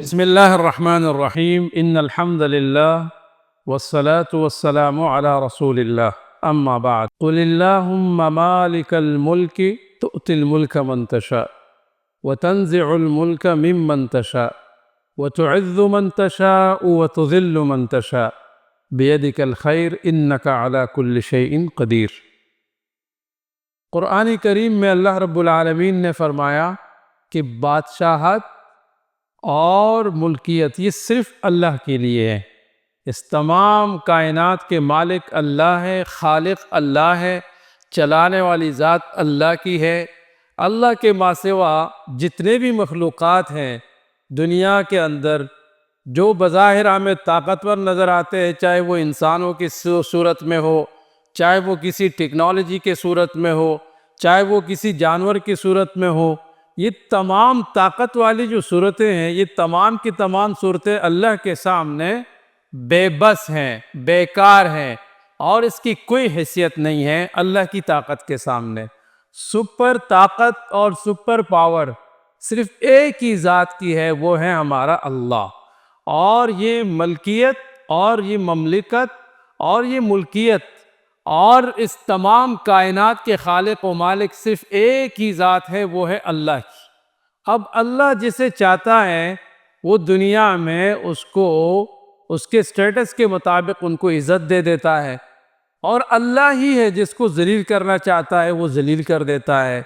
بسم اللہ الرحمن الرحیم ان الحمد للہ والصلاة والسلام علی رسول اللہ اما بعد قل اللہم مالک الملک تؤتی الملک من تشاء وتنزع الملک ممن تشاء وتعز من تشاء وتذل من تشاء بیدک الخیر انک علی کل شیء قدیر۔ قرآن کریم میں اللہ رب العالمین نے فرمایا کہ بادشاہت اور ملکیت یہ صرف اللہ کے لیے ہے۔ اس تمام کائنات کے مالک اللہ ہے، خالق اللہ ہے، چلانے والی ذات اللہ کی ہے۔ اللہ کے ما سوا جتنے بھی مخلوقات ہیں دنیا کے اندر جو بظاہر ہمیں طاقتور نظر آتے ہیں، چاہے وہ انسانوں کی صورت میں ہو، چاہے وہ کسی ٹیکنالوجی کے صورت میں ہو، چاہے وہ کسی جانور کی صورت میں ہو، یہ تمام طاقت والی جو صورتیں ہیں یہ تمام کی تمام صورتیں اللہ کے سامنے بے بس ہیں، بیکار ہیں، اور اس کی کوئی حیثیت نہیں ہے اللہ کی طاقت کے سامنے۔ سپر طاقت اور سپر پاور صرف ایک ہی ذات کی ہے، وہ ہے ہمارا اللہ۔ اور یہ ملکیت اور یہ مملکت اور یہ ملکیت اور اس تمام کائنات کے خالق و مالک صرف ایک ہی ذات ہے، وہ ہے اللہ کی۔ اب اللہ جسے چاہتا ہے وہ دنیا میں اس کو اس کے سٹیٹس کے مطابق ان کو عزت دے دیتا ہے، اور اللہ ہی ہے جس کو ذلیل کرنا چاہتا ہے وہ ذلیل کر دیتا ہے۔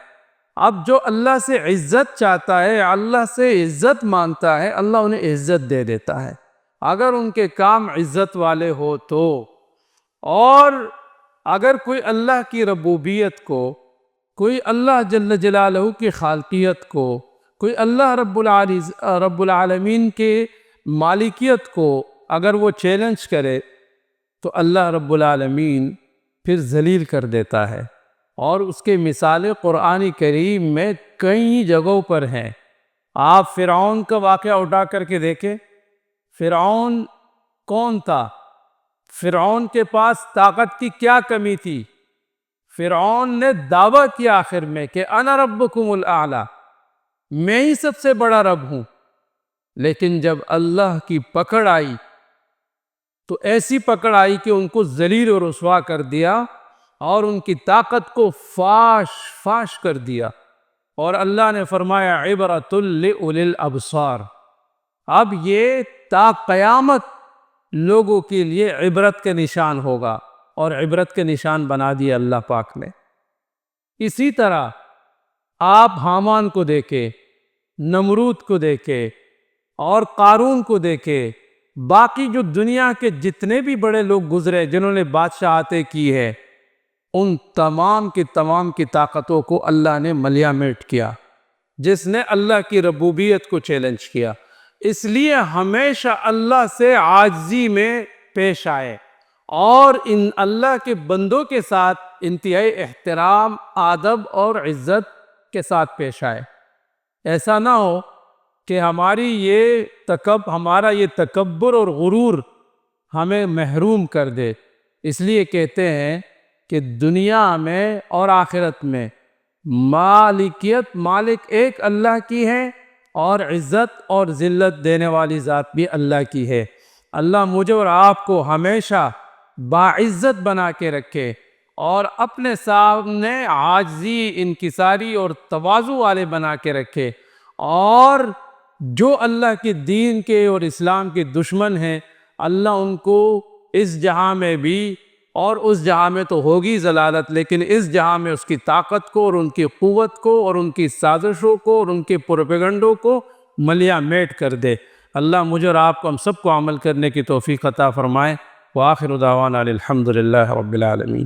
اب جو اللہ سے عزت چاہتا ہے، اللہ سے عزت مانگتا ہے، اللہ انہیں عزت دے دیتا ہے اگر ان کے کام عزت والے ہو تو۔ اور اگر کوئی اللہ کی ربوبیت کو، کوئی اللہ جل جلالہ کی خالقیت کو، کوئی اللہ رب العالمین کے مالکیت کو اگر وہ چیلنج کرے تو اللہ رب العالمین پھر ذلیل کر دیتا ہے۔ اور اس کے مثالیں قرآن کریم میں کئی جگہوں پر ہیں۔ آپ فرعون کا واقعہ اٹھا کر کے دیکھیں۔ فرعون کون تھا؟ فرعون کے پاس طاقت کی کیا کمی تھی؟ فرعون نے دعویٰ کیا آخر میں کہ انا ربکم الاعلی، میں ہی سب سے بڑا رب ہوں۔ لیکن جب اللہ کی پکڑ آئی تو ایسی پکڑ آئی کہ ان کو ذلیل و رسوا کر دیا اور ان کی طاقت کو فاش کر دیا۔ اور اللہ نے فرمایا عبرۃ لأولی الابصار۔ اب یہ تا قیامت لوگوں کے لیے عبرت کے نشان ہوگا، اور عبرت کے نشان بنا دیا اللہ پاک نے۔ اسی طرح آپ حامان کو دیکھیں، نمرود کو دیکھیں، اور قارون کو دیکھیں، باقی جو دنیا کے جتنے بھی بڑے لوگ گزرے جنہوں نے بادشاہتیں کی ہے، ان تمام کی طاقتوں کو اللہ نے ملیا میٹ کیا، جس نے اللہ کی ربوبیت کو چیلنج کیا۔ اس لیے ہمیشہ اللہ سے عاجزی میں پیش آئے، اور ان اللہ کے بندوں کے ساتھ انتہائی احترام، ادب اور عزت کے ساتھ پیش آئے۔ ایسا نہ ہو کہ ہمارا یہ تکبر اور غرور ہمیں محروم کر دے۔ اس لیے کہتے ہیں کہ دنیا میں اور آخرت میں مالک ایک اللہ کی ہے، اور عزت اور ذلت دینے والی ذات بھی اللہ کی ہے۔ اللہ مجھے اور آپ کو ہمیشہ باعزت بنا کے رکھے، اور اپنے سامنے عاجزی، انکساری اور تواضع والے بنا کے رکھے، اور جو اللہ کے دین کے اور اسلام کے دشمن ہیں اللہ ان کو اس جہاں میں بھی، اور اس جہاں میں تو ہوگی ضلالت، لیکن اس جہاں میں اس کی طاقت کو اور ان کی قوت کو اور ان کی سازشوں کو اور ان کے پروپیگنڈوں کو ملیا میٹ کر دے۔ اللہ مجھے اور آپ کو ہم سب کو عمل کرنے کی توفیق عطا فرمائے۔ وآخر دعوانا الحمد للہ رب العالمین۔